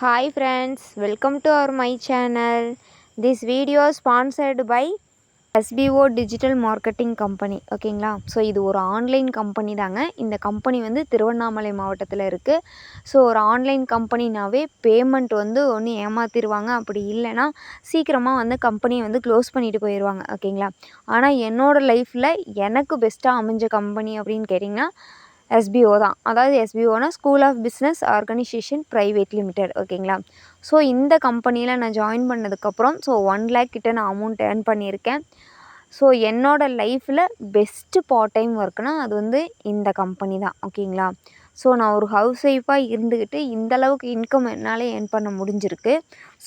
Hi friends, welcome to our my channel. This video is sponsored by SBO digital marketing company. ஓகேங்களா. So இது ஒரு online company தாங்க. இந்த company வந்து திருவண்ணாமலை மாவட்டத்தில் இருக்குது. ஸோ ஒரு ஆன்லைன் கம்பெனினாவே பேமெண்ட் வந்து ஒன்று ஏமாற்றிடுவாங்க, அப்படி இல்லைன்னா சீக்கிரமாக வந்து கம்பெனியை வந்து க்ளோஸ் பண்ணிட்டு போயிடுவாங்க. ஓகேங்களா. ஆனால் என்னோடய லைஃப்பில் எனக்கு பெஸ்ட்டாக அமைஞ்ச கம்பெனி அப்படின்னு கேட்டிங்கன்னா எஸ்பிஓ தான். அதாவது எஸ்பிஓனா school of business organisation private limited. ஓகேங்களா. ஸோ இந்த கம்பெனியில் நான் ஜாயின் பண்ணதுக்கப்புறம் 1 lakh கிட்ட நான் அமௌண்ட் ஏர்ன் பண்ணியிருக்கேன். ஸோ என்னோடய லைஃப்பில் பெஸ்ட்டு பார்ட் டைம் ஒர்க்னால் அது வந்து இந்த கம்பெனி தான். ஓகேங்களா. ஸோ நான் ஒரு ஹவுஸ் ஒய்ஃபாக இருந்துக்கிட்டு இந்தளவுக்கு இன்கம் என்னால் ஏர்ன் பண்ண முடிஞ்சிருக்கு.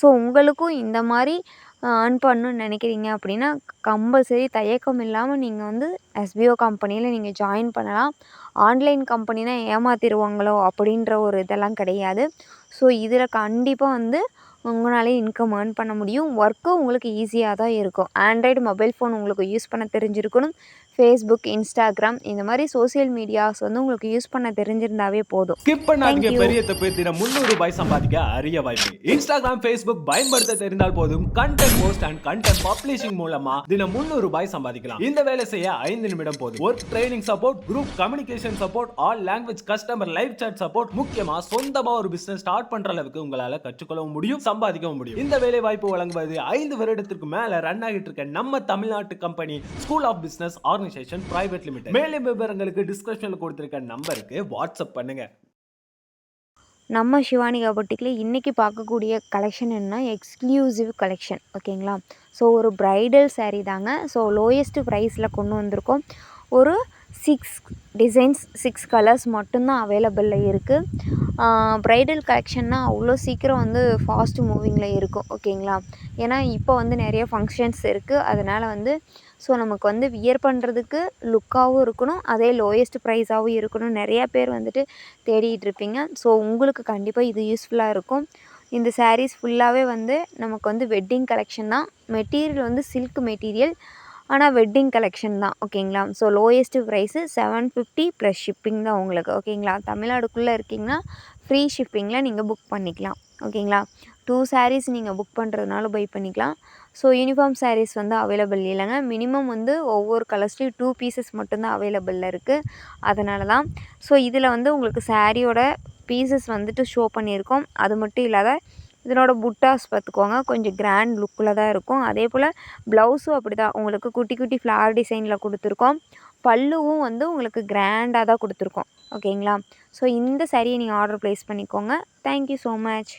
ஸோ உங்களுக்கும் இந்த மாதிரி ஏர்ன் பண்ணணுன்னு நினைக்கிறீங்க அப்படின்னா கம்பல்சரி தயக்கம் இல்லாமல் நீங்கள் வந்து எஸ்பிஓ கம்பெனியில் நீங்கள் ஜாயின் பண்ணலாம். ஆன்லைன் கம்பெனினா ஏமாற்றிடுவாங்களோ அப்படின்ற ஒரு இதெல்லாம் கிடையாது. ஸோ இதில் கண்டிப்பாக வந்து உங்களாலே இன்கம் ஏர்ன் பண்ண முடியும். ஒர்க்கும் உங்களுக்கு ஈஸியாக தான் இருக்கும். ஆண்ட்ராய்டு மொபைல் ஃபோன் உங்களுக்கு யூஸ் பண்ண தெரிஞ்சிருக்கணும். ஃபேஸ்புக், இன்ஸ்டாகிராம் இந்த மாதிரி சோசியல் மீடியாஸ் வந்து உங்களுக்கு யூஸ் பண்ண தெரிஞ்சிருந்தாவே போதும். ஸ்கிப் பண்ணாதீங்க. பெரிய தப்பு. தினம் 300 ரூபாய் சம்பாதிக்க அரிய வாய்ப்பு. இன்ஸ்டாகிராம், ஃபேஸ்புக் பயன்படுத்த தெரிந்தால் போதும். Content post and content publishing மூலமா தினம் 300 ரூபாய் சம்பாதிக்கலாம். இந்த வேலை செய்ய 5 நிமிடம் போதும். Work training support, group communication support, all language customer live chat support, முக்கியமா சொந்தமா ஒரு பிசினஸ் ஸ்டார்ட் பண்ற அளவுக்கு உங்களால கற்றுக்கொள்ளவும் முடியும், சம்பாதிக்கவும் முடியும். இந்த வேலை வாய்ப்பு வழங்குவது 5 வருடத்திற்கு மேல ரன் ஆகிட்டு இருக்க நம்ம தமிழ்நாட்டு company school of business organisation private limited. மேலும் விவரங்களுக்கு டிஸ்கிரிப்ஷன்ல கொடுத்திருக்க நம்பருக்கு வாட்ஸ்அப் பண்ணுங்க. நம்ம ஷிவானிகா பொட்டிக்கில் இன்றைக்கி பார்க்கக்கூடிய கலெக்ஷன் என்ன எக்ஸ்க்ளூசிவ் கலெக்ஷன். ஓகேங்களா. ஸோ ஒரு ப்ரைடல் சாரீ தாங்க. ஸோ லோயஸ்ட்டு ப்ரைஸில் கொண்டு வந்திருக்கோம். ஒரு 6 டிசைன்ஸ் 6 கலர்ஸ் மட்டும்தான் அவைலபிளில் இருக்குது. ப்ரைடல் கலெக்ஷன்னால் அவ்வளோ சீக்கிரம் வந்து ஃபாஸ்ட் மூவிங்கில் இருக்கும். ஓகேங்களா. ஏன்னா இப்போ வந்து நிறைய ஃபங்க்ஷன்ஸ் இருக்குது. அதனால் வந்து ஸோ நமக்கு வந்து வியர் பண்ணுறதுக்கு லுக்காகவும் இருக்கணும், அதே லோயஸ்ட் ப்ரைஸாகவும் இருக்கணும். நிறையா பேர் வந்துட்டு தேடிகிட்டு இருப்பீங்க. ஸோ உங்களுக்கு கண்டிப்பாக இது யூஸ்ஃபுல்லாக இருக்கும். இந்த சாரீஸ் ஃபுல்லாகவே வந்து நமக்கு வந்து வெட்டிங் கலெக்ஷன் தான். மெட்டீரியல் வந்து சில்க் மெட்டீரியல், ஆனால் வெட்டிங் கலெக்ஷன் தான். ஓகேங்களா. So lowest price 750 plus shipping தான் உங்களுக்கு. ஓகேங்களா. தமிழ்நாடுக்குள்ளே இருக்கீங்கன்னா ஃப்ரீ ஷிப்பிங்கில் நீங்கள் புக் பண்ணிக்கலாம். ஓகேங்களா. 2 சாரீஸ் நீங்கள் புக் பண்ணுறதுனால பை பண்ணிக்கலாம். ஸோ யூனிஃபார்ம் சாரீஸ் வந்து அவைலபிள் இல்லைங்க. மினிமம் வந்து ஒவ்வொரு கலர்ஸ்லேயும் 2 பீசஸ் மட்டும்தான் அவைலபிளில் இருக்குது. அதனால தான். ஸோ இதில் வந்து உங்களுக்கு சாரியோட பீசஸ் வந்துட்டு ஷோ பண்ணியிருக்கோம். அது மட்டும் இல்லாத இதனோட புட்டாஸ் பார்த்துக்கோங்க, கொஞ்சம் கிராண்ட் லுக்கில் தான் இருக்கும். அதே போல் ப்ளவுஸும் அப்படி தான் உங்களுக்கு குட்டி குட்டி ஃப்ளார் டிசைனில் கொடுத்துருக்கோம். பல்லுவும் வந்து உங்களுக்கு கிராண்டாக தான் கொடுத்துருக்கோம். ஓகேங்களா. ஸோ இந்த சாரியை நீங்கள் ஆர்டர் ப்ளேஸ் பண்ணிக்கோங்க. Thank you so much.